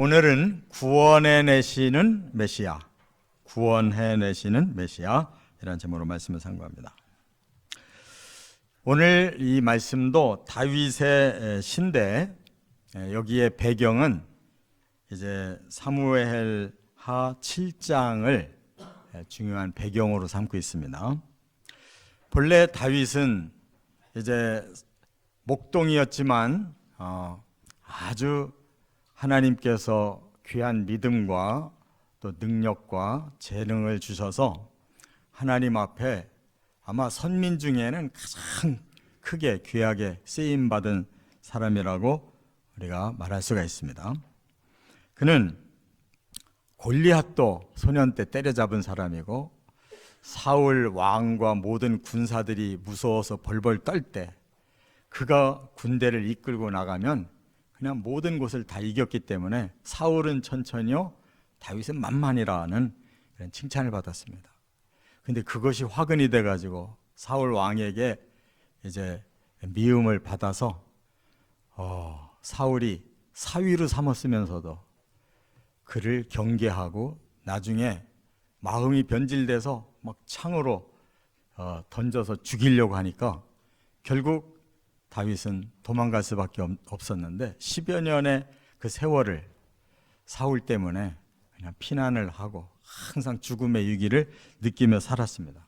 오늘은 구원해내시는 메시아, 구원해내시는 메시아 이라는 제목으로 말씀을 상고합니다. 오늘 이 말씀도 다윗의 시인데 여기에 배경은 이제 사무엘하 7장을 중요한 배경으로 삼고 있습니다. 본래 다윗은 이제 목동이었지만 아주 하나님께서 귀한 믿음과 또 능력과 재능을 주셔서 하나님 앞에 아마 선민 중에는 가장 크게 귀하게 쓰임받은 사람이라고 우리가 말할 수가 있습니다. 그는 골리앗도 소년 때 때려잡은 사람이고 사울 왕과 모든 군사들이 무서워서 벌벌 떨 때 그가 군대를 이끌고 나가면 그냥 모든 곳을 다 이겼기 때문에 사울은 천천히요, 다윗은 만만이라는 그런 칭찬을 받았습니다. 근데 그것이 화근이 돼가지고 사울 왕에게 이제 미움을 받아서 사울이 사위로 삼았으면서도 그를 경계하고 나중에 마음이 변질돼서 막 창으로 던져서 죽이려고 하니까 결국 다윗은 도망갈 수밖에 없었는데 10여 년의 그 세월을 사울 때문에 그냥 피난을 하고 항상 죽음의 위기를 느끼며 살았습니다.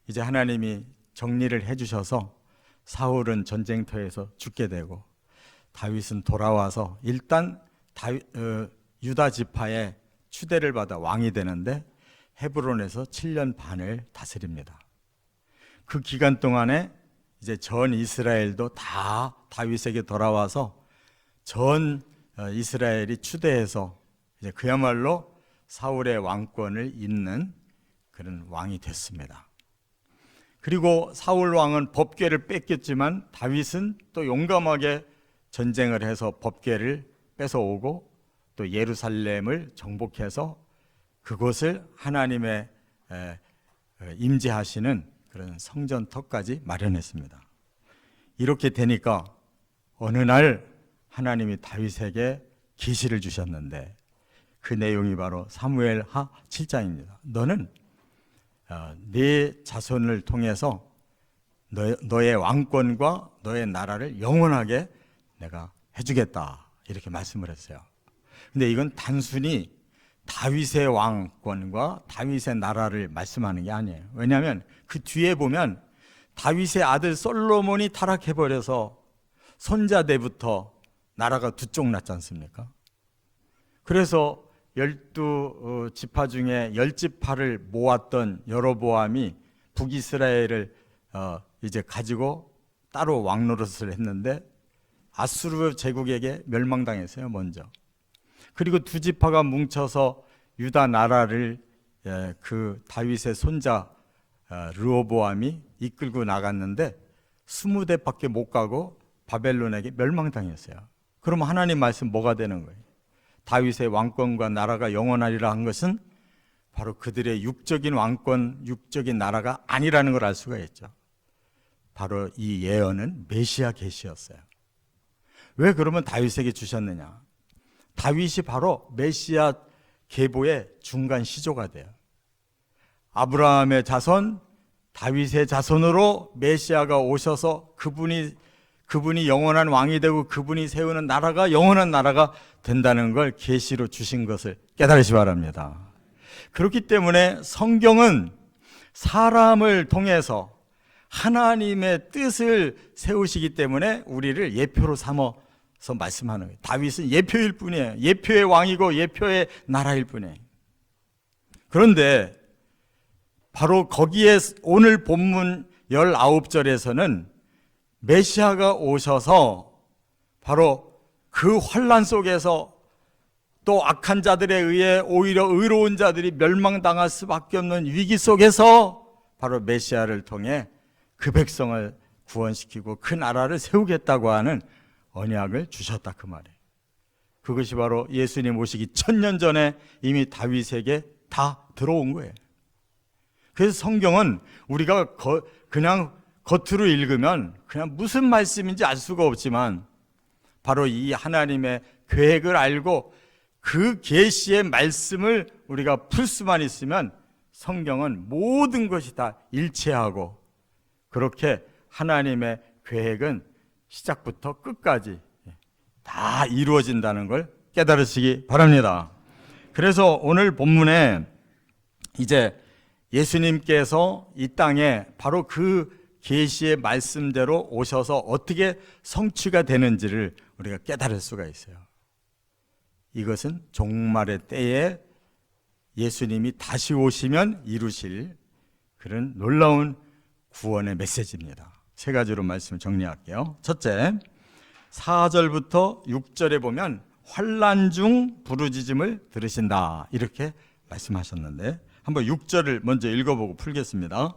이제 하나님이 정리를 해주셔서 사울은 전쟁터에서 죽게 되고 다윗은 돌아와서 일단 유다 지파의 추대를 받아 왕이 되는데 헤브론에서 7년 반을 다스립니다. 그 기간 동안에 이제 전 이스라엘도 다 다윗에게 돌아와서 전 이스라엘이 추대해서 이제 그야말로 사울의 왕권을 잇는 그런 왕이 됐습니다. 그리고 사울 왕은 법궤를 뺏겼지만 다윗은 또 용감하게 전쟁을 해서 법궤를 뺏어오고 또 예루살렘을 정복해서 그곳을 하나님의 임재하시는 그런 성전터까지 마련했습니다. 이렇게 되니까 어느 날 하나님이 다윗에게 계시를 주셨는데 그 내용이 바로 사무엘하 7장입니다. 너는 네 자손을 통해서 너의 왕권과 너의 나라를 영원하게 내가 해주겠다 이렇게 말씀을 했어요. 근데 이건 단순히 다윗의 왕권과 다윗의 나라를 말씀하는 게 아니에요. 왜냐하면 그 뒤에 보면 다윗의 아들 솔로몬이 타락해버려서 손자대부터 나라가 두 쪽 났지 않습니까? 그래서 12지파 중에 10지파를 모았던 여로보암이 북이스라엘을 이제 가지고 따로 왕노릇을 했는데 아수르 제국에게 멸망당했어요, 먼저. 그리고 두 지파가 뭉쳐서 유다 나라를 그 다윗의 손자 르호보암이 이끌고 나갔는데 20대밖에 못 가고 바벨론에게 멸망당했어요. 그러면 하나님 말씀 뭐가 되는 거예요? 다윗의 왕권과 나라가 영원하리라 한 것은 바로 그들의 육적인 왕권, 육적인 나라가 아니라는 걸 알 수가 있죠. 바로 이 예언은 메시아 계시였어요. 왜 그러면 다윗에게 주셨느냐? 다윗이 바로 메시아 계보의 중간 시조가 돼요. 아브라함의 자손, 다윗의 자손으로 메시아가 오셔서 그분이 영원한 왕이 되고 그분이 세우는 나라가 영원한 나라가 된다는 걸 계시로 주신 것을 깨달으시 바랍니다. 그렇기 때문에 성경은 사람을 통해서 하나님의 뜻을 세우시기 때문에 우리를 예표로 삼어서 말씀하는 거예요. 다윗은 예표일 뿐이에요. 예표의 왕이고 예표의 나라일 뿐이에요. 그런데 바로 거기에 오늘 본문 19절에서는 메시아가 오셔서 바로 그 환난 속에서 또 악한 자들에 의해 오히려 의로운 자들이 멸망당할 수밖에 없는 위기 속에서 바로 메시아를 통해 그 백성을 구원시키고 그 나라를 세우겠다고 하는 언약을 주셨다 그 말이에요. 그것이 바로 예수님 오시기 1000년 전에 이미 다윗에게 다 들어온 거예요. 그래서 성경은 우리가 그냥 겉으로 읽으면 그냥 무슨 말씀인지 알 수가 없지만 바로 이 하나님의 계획을 알고 그 계시의 말씀을 우리가 풀 수만 있으면 성경은 모든 것이 다 일치하고, 그렇게 하나님의 계획은 시작부터 끝까지 다 이루어진다는 걸 깨달으시기 바랍니다. 그래서 오늘 본문에 이제 예수님께서 이 땅에 바로 그 계시의 말씀대로 오셔서 어떻게 성취가 되는지를 우리가 깨달을 수가 있어요. 이것은 종말의 때에 예수님이 다시 오시면 이루실 그런 놀라운 구원의 메시지입니다. 세 가지로 말씀을 정리할게요. 첫째, 4절부터 6절에 보면 환난 중 부르짖음을 들으신다, 이렇게 말씀하셨는데 한번 6절을 먼저 읽어보고 풀겠습니다.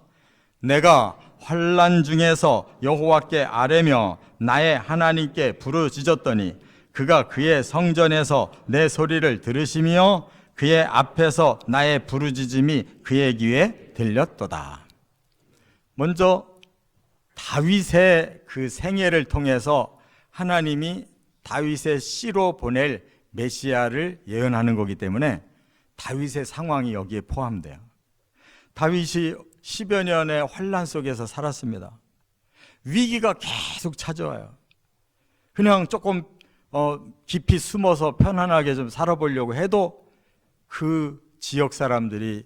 내가 환난 중에서 여호와께 아뢰며 나의 하나님께 부르짖었더니 그가 그의 성전에서 내 소리를 들으시며 그의 앞에서 나의 부르짖음이 그의 귀에 들렸도다. 먼저 다윗의 그 생애를 통해서 하나님이 다윗의 씨로 보낼 메시아를 예언하는 거기 때문에 다윗의 상황이 여기에 포함돼요. 다윗이 10여 년의 환난 속에서 살았습니다. 위기가 계속 찾아와요. 그냥 조금 깊이 숨어서 편안하게 좀 살아보려고 해도 그 지역 사람들이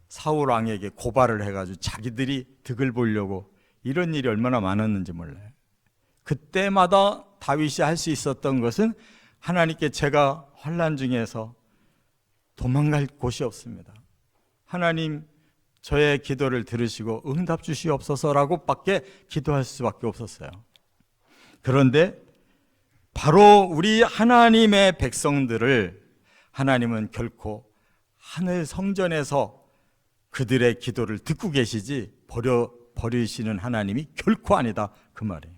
사울 왕에게 고발을 해가지고 자기들이 득을 보려고, 이런 일이 얼마나 많았는지 몰라요. 그때마다 다윗이 할 수 있었던 것은 하나님께 제가 환난 중에서 도망갈 곳이 없습니다. 하나님 저의 기도를 들으시고 응답 주시옵소서라고 밖에 기도할 수밖에 없었어요. 그런데 바로 우리 하나님의 백성들을 하나님은 결코 하늘 성전에서 그들의 기도를 듣고 계시지 버리시는 하나님이 결코 아니다, 그 말이에요.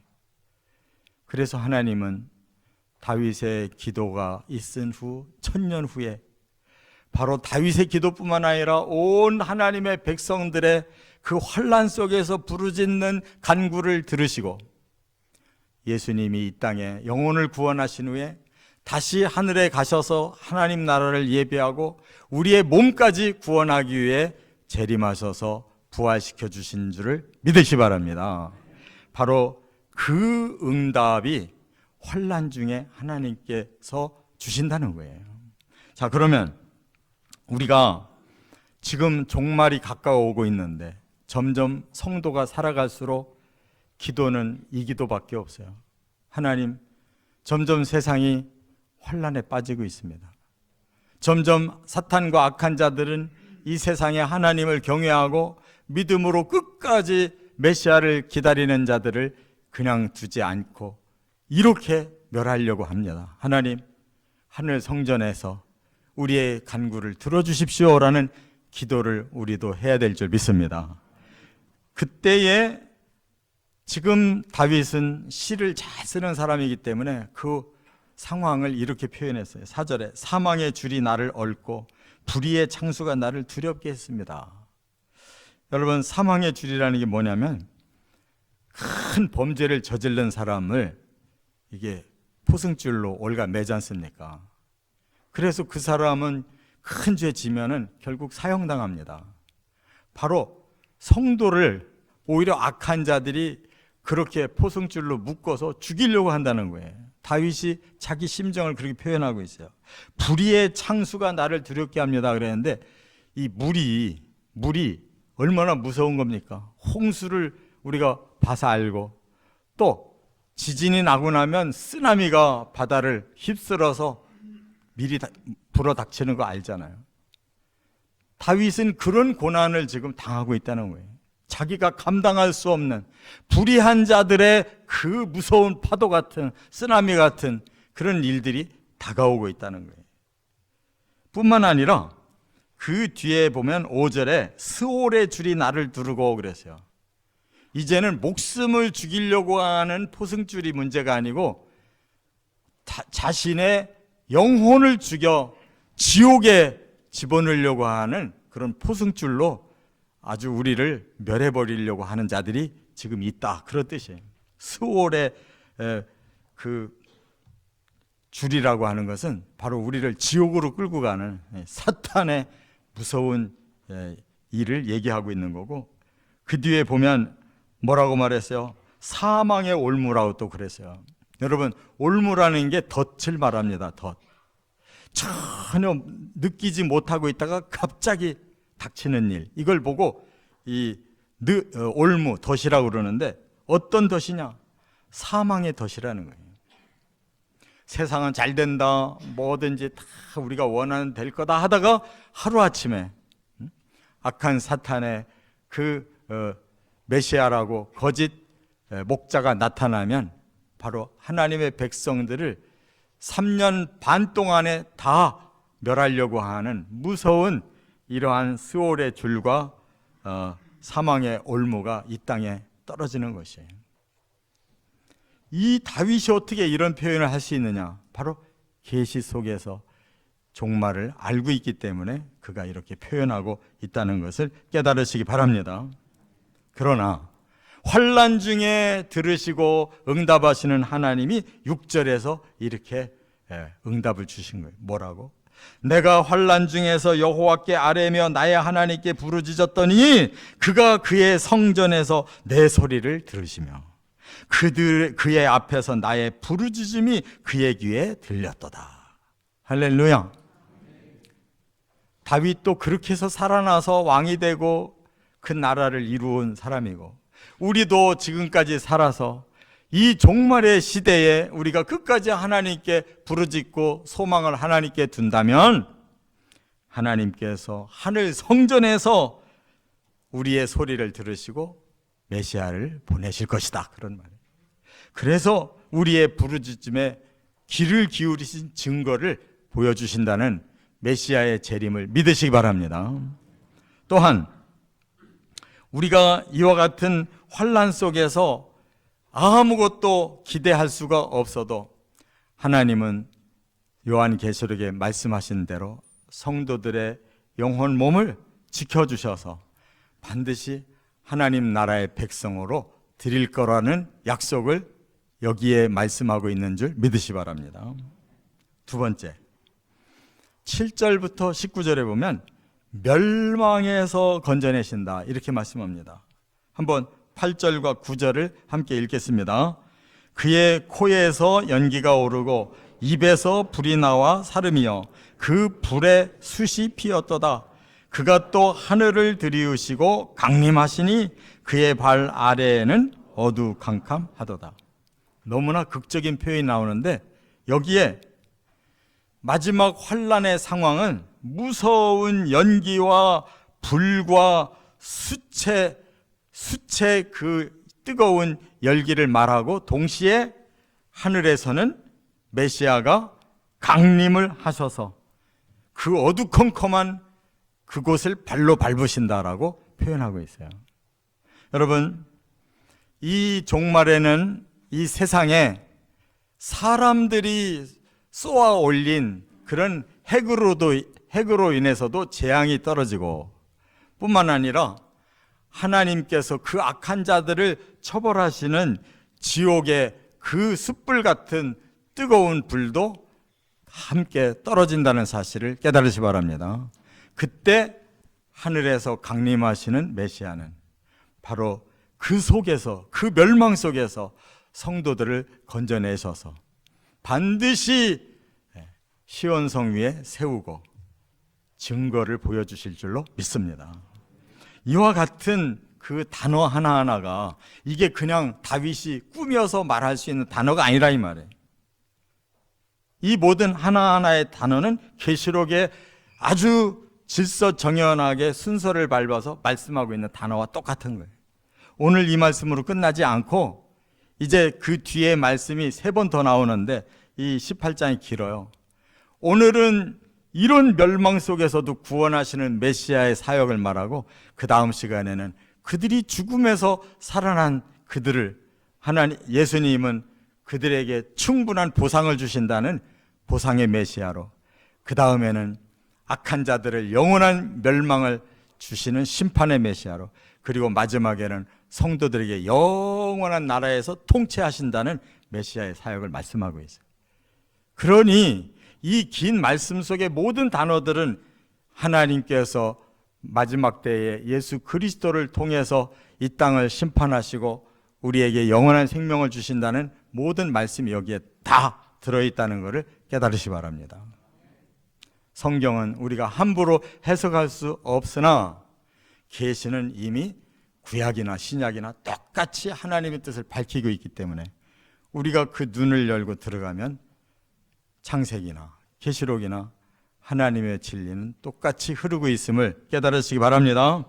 그래서 하나님은 다윗의 기도가 있은 후 1000년 후에 바로 다윗의 기도뿐만 아니라 온 하나님의 백성들의 그 환난 속에서 부르짖는 간구를 들으시고 예수님이 이 땅에 영혼을 구원하신 후에 다시 하늘에 가셔서 하나님 나라를 예배하고 우리의 몸까지 구원하기 위해 재림하셔서 부활시켜 주신 줄을 믿으시 바랍니다. 바로 그 응답이 환난 중에 하나님께서 주신다는 거예요. 자, 그러면 우리가 지금 종말이 가까워오고 있는데 점점 성도가 살아갈수록 기도는 이 기도밖에 없어요. 하나님, 점점 세상이 환난에 빠지고 있습니다. 점점 사탄과 악한 자들은 이 세상에 하나님을 경외하고 믿음으로 끝까지 메시아를 기다리는 자들을 그냥 두지 않고 이렇게 멸하려고 합니다. 하나님, 하늘 성전에서 우리의 간구를 들어주십시오라는 기도를 우리도 해야 될 줄 믿습니다. 그때에 지금 다윗은 시를 잘 쓰는 사람이기 때문에 그 상황을 이렇게 표현했어요. 4절에 사망의 줄이 나를 얽고 불의의 창수가 나를 두렵게 했습니다. 여러분, 사망의 줄이라는 게 뭐냐면 큰 범죄를 저지른 사람을 이게 포승줄로 올가 매지 않습니까? 그래서 그 사람은 큰 죄 지면은 결국 사형당합니다. 바로 성도를 오히려 악한 자들이 그렇게 포승줄로 묶어서 죽이려고 한다는 거예요. 다윗이 자기 심정을 그렇게 표현하고 있어요. 불의의 창수가 나를 두렵게 합니다 그랬는데 이 물이 얼마나 무서운 겁니까? 홍수를 우리가 봐서 알고 또 지진이 나고 나면 쓰나미가 바다를 휩쓸어서 미리 불어닥치는 거 알잖아요. 다윗은 그런 고난을 지금 당하고 있다는 거예요. 자기가 감당할 수 없는 불의한 자들의 그 무서운 파도 같은 쓰나미 같은 그런 일들이 다가오고 있다는 거예요. 뿐만 아니라 그 뒤에 보면 5절에 스올의 줄이 나를 두르고 그랬어요. 이제는 목숨을 죽이려고 하는 포승줄이 문제가 아니고 자신의 영혼을 죽여 지옥에 집어넣으려고 하는 그런 포승줄로 아주 우리를 멸해버리려고 하는 자들이 지금 있다, 그런 뜻이에요. 스올의 그 줄이라고 하는 것은 바로 우리를 지옥으로 끌고 가는 사탄의 무서운 일을 얘기하고 있는 거고, 그 뒤에 보면 뭐라고 말했어요? 사망의 올무라고 또 그랬어요. 여러분, 올무라는 게 덫을 말합니다. 덫. 전혀 느끼지 못하고 있다가 갑자기 닥치는 일, 이걸 보고 올무, 덫이라고 그러는데, 어떤 덫이냐? 사망의 덫이라는 거예요. 세상은 잘 된다, 뭐든지 다 우리가 원하는 될 거다 하다가 하루아침에 악한 사탄의 그 메시아라고 거짓 목자가 나타나면 바로 하나님의 백성들을 3년 반 동안에 다 멸하려고 하는 무서운 이러한 스올의 줄과 사망의 올무가 이 땅에 떨어지는 것이에요. 이 다윗이 어떻게 이런 표현을 할 수 있느냐? 바로 계시 속에서 종말을 알고 있기 때문에 그가 이렇게 표현하고 있다는 것을 깨달으시기 바랍니다. 그러나 환난 중에 들으시고 응답하시는 하나님이 6절에서 이렇게 응답을 주신 거예요. 뭐라고? 내가 환난 중에서 여호와께 아뢰며 나의 하나님께 부르짖었더니 그가 그의 성전에서 내 소리를 들으시며 그의 앞에서 나의 부르짖음이 그의 귀에 들렸도다. 할렐루야. 다윗도 그렇게 해서 살아나서 왕이 되고 그 나라를 이루은 사람이고, 우리도 지금까지 살아서 이 종말의 시대에 우리가 끝까지 하나님께 부르짖고 소망을 하나님께 둔다면 하나님께서 하늘 성전에서 우리의 소리를 들으시고 메시아를 보내실 것이다, 그런 말이에요. 그래서 우리의 부르짖음에 귀를 기울이신 증거를 보여주신다는 메시아의 재림을 믿으시기 바랍니다. 또한 우리가 이와 같은 환난 속에서 아무것도 기대할 수가 없어도 하나님은 요한계시록에 말씀하신 대로 성도들의 영혼 몸을 지켜주셔서 반드시 하나님 나라의 백성으로 드릴 거라는 약속을 여기에 말씀하고 있는 줄 믿으시 바랍니다. 두 번째, 7절부터 19절에 보면 멸망에서 건져내신다, 이렇게 말씀합니다. 한번 8절과 9절을 함께 읽겠습니다. 그의 코에서 연기가 오르고 입에서 불이 나와 사름이여 그 불에 숯이 피었도다. 그가 또 하늘을 들이우시고 강림하시니 그의 발 아래에는 어두캄캄하도다. 너무나 극적인 표현이 나오는데, 여기에 마지막 환난의 상황은 무서운 연기와 불과 숯의 그 뜨거운 열기를 말하고, 동시에 하늘에서는 메시아가 강림을 하셔서 그 어두컴컴한 그곳을 발로 밟으신다라고 표현하고 있어요. 여러분, 이 종말에는 이 세상에 사람들이 쏘아 올린 그런 핵으로 인해서도 재앙이 떨어지고, 뿐만 아니라 하나님께서 그 악한 자들을 처벌하시는 지옥의 그 숯불 같은 뜨거운 불도 함께 떨어진다는 사실을 깨달으시 바랍니다. 그때 하늘에서 강림하시는 메시아는 바로 그 속에서, 그 멸망 속에서 성도들을 건져내셔서 반드시 시온성 위에 세우고 증거를 보여주실 줄로 믿습니다. 이와 같은 그 단어 하나하나가 이게 그냥 다윗이 꾸며서 말할 수 있는 단어가 아니라 이 말이에요. 이 모든 하나하나의 단어는 계시록에 아주 질서정연하게 순서를 밟아서 말씀하고 있는 단어와 똑같은 거예요. 오늘 이 말씀으로 끝나지 않고 이제 그 뒤에 말씀이 3번 더 나오는데 이 18장이 길어요. 오늘은 이런 멸망 속에서도 구원하시는 메시아의 사역을 말하고, 그 다음 시간에는 그들이 죽음에서 살아난 그들을 예수님은 그들에게 충분한 보상을 주신다는 보상의 메시아로, 그 다음에는 악한 자들을 영원한 멸망을 주시는 심판의 메시아로, 그리고 마지막에는 성도들에게 영원한 나라에서 통치하신다는 메시아의 사역을 말씀하고 있어요. 그러니 이 긴 말씀 속의 모든 단어들은 하나님께서 마지막 때에 예수 그리스도를 통해서 이 땅을 심판하시고 우리에게 영원한 생명을 주신다는 모든 말씀이 여기에 다 들어있다는 것을 깨달으시기 바랍니다. 성경은 우리가 함부로 해석할 수 없으나 계시는 이미 구약이나 신약이나 똑같이 하나님의 뜻을 밝히고 있기 때문에 우리가 그 눈을 열고 들어가면 창세기나 계시록이나 하나님의 진리는 똑같이 흐르고 있음을 깨달으시기 바랍니다.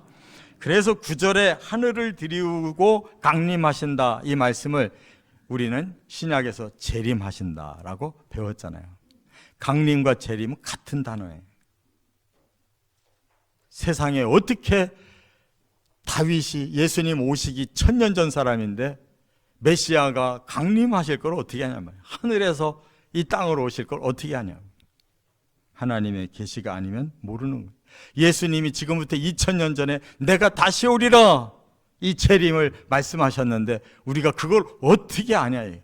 그래서 9절에 하늘을 드리우고 강림하신다, 이 말씀을 우리는 신약에서 재림하신다라고 배웠잖아요. 강림과 재림은 같은 단어예요. 세상에 어떻게 다윗이 예수님 오시기 1000년 전 사람인데 메시아가 강림하실 걸 어떻게 하냐면, 하늘에서 이 땅으로 오실 걸 어떻게 하냐고. 하나님의 계시가 아니면 모르는 거예요. 예수님이 지금부터 2000년 전에 내가 다시 오리라, 이 재림을 말씀하셨는데 우리가 그걸 어떻게 아냐예요.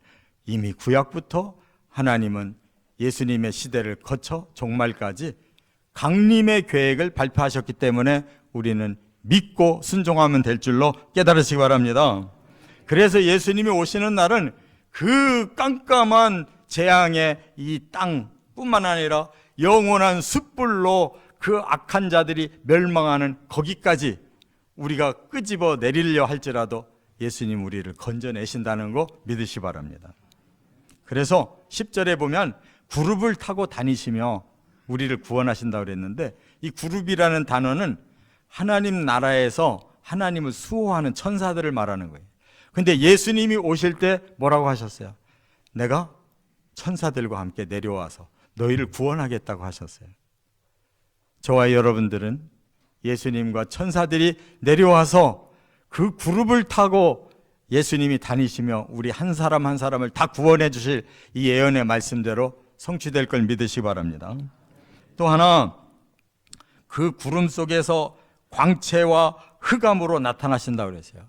이미 구약부터 하나님은 예수님의 시대를 거쳐 종말까지 강림의 계획을 발표하셨기 때문에 우리는 믿고 순종하면 될 줄로 깨달으시기 바랍니다. 그래서 예수님이 오시는 날은 그 깜깜한 재앙의 이 땅뿐만 아니라 영원한 숯불로 그 악한 자들이 멸망하는 거기까지 우리가 끄집어 내리려 할지라도 예수님 우리를 건져내신다는 거 믿으시 바랍니다. 그래서 10절에 보면 구룹을 타고 다니시며 우리를 구원하신다고 그랬는데, 이 구룹이라는 단어는 하나님 나라에서 하나님을 수호하는 천사들을 말하는 거예요. 근데 예수님이 오실 때 뭐라고 하셨어요? 내가 천사들과 함께 내려와서 너희를 구원하겠다고 하셨어요. 저와 여러분들은 예수님과 천사들이 내려와서 그 그룹을 타고 예수님이 다니시며 우리 한 사람 한 사람을 다 구원해 주실 이 예언의 말씀대로 성취될 걸 믿으시기 바랍니다. 또 하나, 그 구름 속에서 광채와 흑암으로 나타나신다고 그랬어요.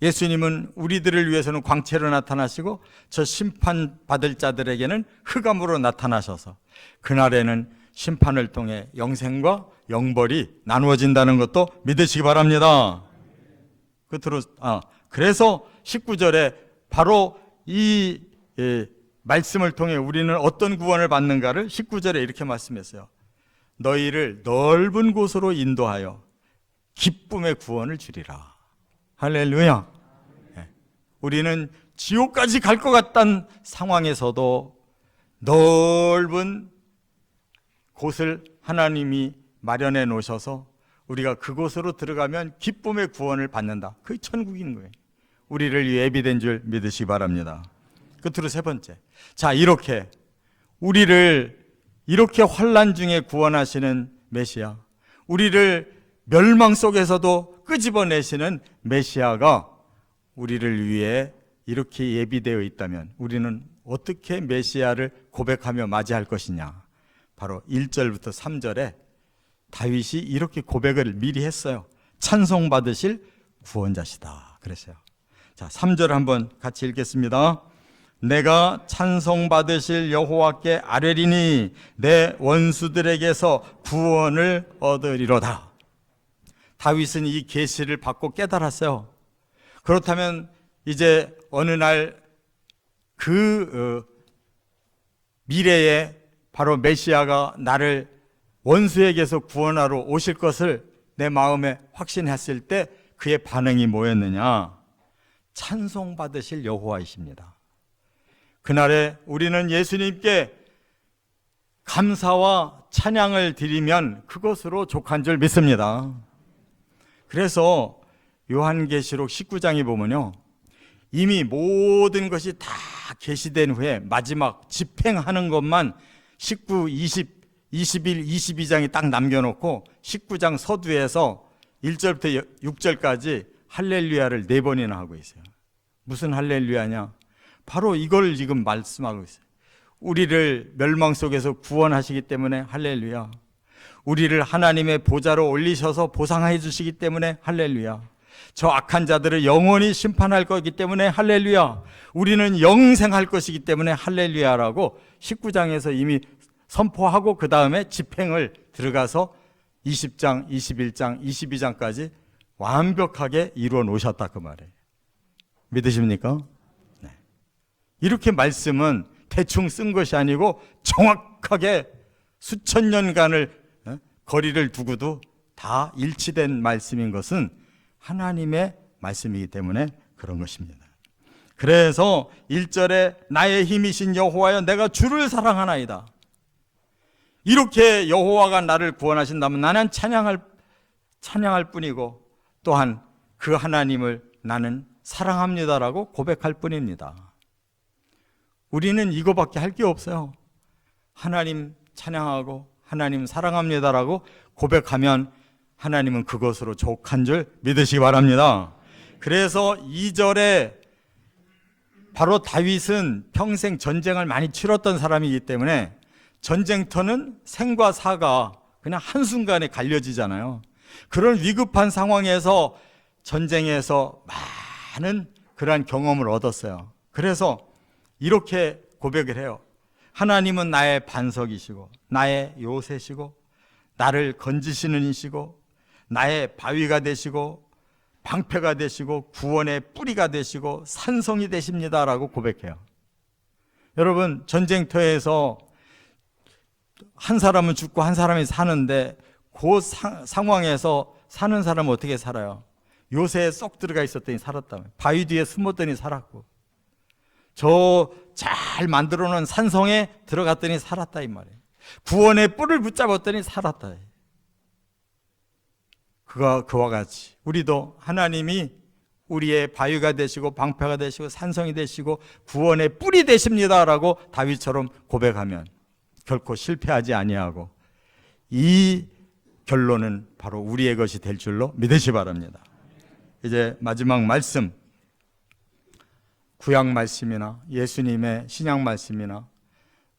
예수님은 우리들을 위해서는 광채로 나타나시고 저 심판받을 자들에게는 흑암으로 나타나셔서 그날에는 심판을 통해 영생과 영벌이 나누어진다는 것도 믿으시기 바랍니다. 끝으로 그래서 19절에 바로 이 말씀을 통해 우리는 어떤 구원을 받는가를 19절에 이렇게 말씀했어요. 너희를 넓은 곳으로 인도하여 기쁨의 구원을 주리라. 할렐루야. 우리는 지옥까지 갈 것 같다는 상황에서도 넓은 곳을 하나님이 마련해 놓으셔서 우리가 그곳으로 들어가면 기쁨의 구원을 받는다. 그게 천국인 거예요. 우리를 위해 예비된 줄 믿으시기 바랍니다. 끝으로 세 번째, 자, 이렇게 우리를 이렇게 환난 중에 구원하시는 메시아, 우리를 멸망 속에서도 끄집어내시는 메시아가 우리를 위해 이렇게 예비되어 있다면 우리는 어떻게 메시아를 고백하며 맞이할 것이냐. 바로 1절부터 3절에 다윗이 이렇게 고백을 미리 했어요. 찬송받으실 구원자시다 그랬어요. 자, 3절 한번 같이 읽겠습니다. 내가 찬송받으실 여호와께 아뢰리니 내 원수들에게서 구원을 얻으리로다. 다윗은 이 계시를 받고 깨달았어요. 그렇다면 이제 어느 날 그 미래에 바로 메시아가 나를 원수에게서 구원하러 오실 것을 내 마음에 확신했을 때 그의 반응이 뭐였느냐? 찬송받으실 여호와이십니다. 그날에 우리는 예수님께 감사와 찬양을 드리면 그것으로 족한 줄 믿습니다. 그래서 요한계시록 19장에 보면요, 이미 모든 것이 다 계시된 후에 마지막 집행하는 것만 19, 20, 21, 22장이 딱 남겨놓고 19장 서두에서 1절부터 6절까지 할렐루야를 4번이나 하고 있어요. 무슨 할렐루야냐? 바로 이걸 지금 말씀하고 있어요. 우리를 멸망 속에서 구원하시기 때문에 할렐루야. 우리를 하나님의 보좌로 올리셔서 보상해 주시기 때문에 할렐루야. 저 악한 자들을 영원히 심판할 거기 때문에 할렐루야. 우리는 영생할 것이기 때문에 할렐루야라고 19장에서 이미 선포하고 그 다음에 집행을 들어가서 20장, 21장, 22장까지 완벽하게 이루어 놓으셨다 그 말이에요. 믿으십니까? 네. 이렇게 말씀은 대충 쓴 것이 아니고 정확하게 수천 년간을 거리를 두고도 다 일치된 말씀인 것은 하나님의 말씀이기 때문에 그런 것입니다. 그래서 1절에 나의 힘이신 여호와여 내가 주를 사랑하나이다. 이렇게 여호와가 나를 구원하신다면 나는 찬양할 뿐이고 또한 그 하나님을 나는 사랑합니다라고 고백할 뿐입니다. 우리는 이거밖에 할 게 없어요. 하나님 찬양하고 하나님 사랑합니다라고 고백하면 하나님은 그것으로 족한 줄 믿으시기 바랍니다. 그래서 2절에 바로 다윗은 평생 전쟁을 많이 치렀던 사람이기 때문에 전쟁터는 생과 사가 그냥 한순간에 갈려지잖아요. 그런 위급한 상황에서 전쟁에서 많은 그러한 경험을 얻었어요. 그래서 이렇게 고백을 해요. 하나님은 나의 반석이시고 나의 요새시고 나를 건지시는 이시고 나의 바위가 되시고 방패가 되시고 구원의 뿌리가 되시고 산성이 되십니다라고 고백해요. 여러분, 전쟁터에서 한 사람은 죽고 한 사람이 사는데 그 상황에서 사는 사람은 어떻게 살아요? 요새에 쏙 들어가 있었더니 살았다. 바위 뒤에 숨었더니 살았고 저 잘 만들어 놓은 산성에 들어갔더니 살았다 이 말이에요. 구원의 뿔을 붙잡았더니 살았다. 그와 같이 우리도 하나님이 우리의 바위가 되시고 방패가 되시고 산성이 되시고 구원의 뿔이 되십니다라고 다윗처럼 고백하면 결코 실패하지 아니하고 이 결론은 바로 우리의 것이 될 줄로 믿으시 바랍니다. 이제 마지막 말씀, 구약 말씀이나 예수님의 신약 말씀이나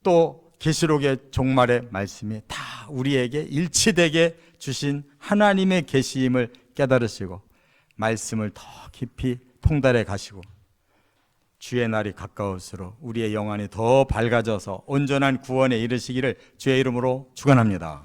또 계시록의 종말의 말씀이 다 우리에게 일치되게 주신 하나님의 계시임을 깨달으시고 말씀을 더 깊이 통달해 가시고 주의 날이 가까울수록 우리의 영안이 더 밝아져서 온전한 구원에 이르시기를 주의 이름으로 축원합니다.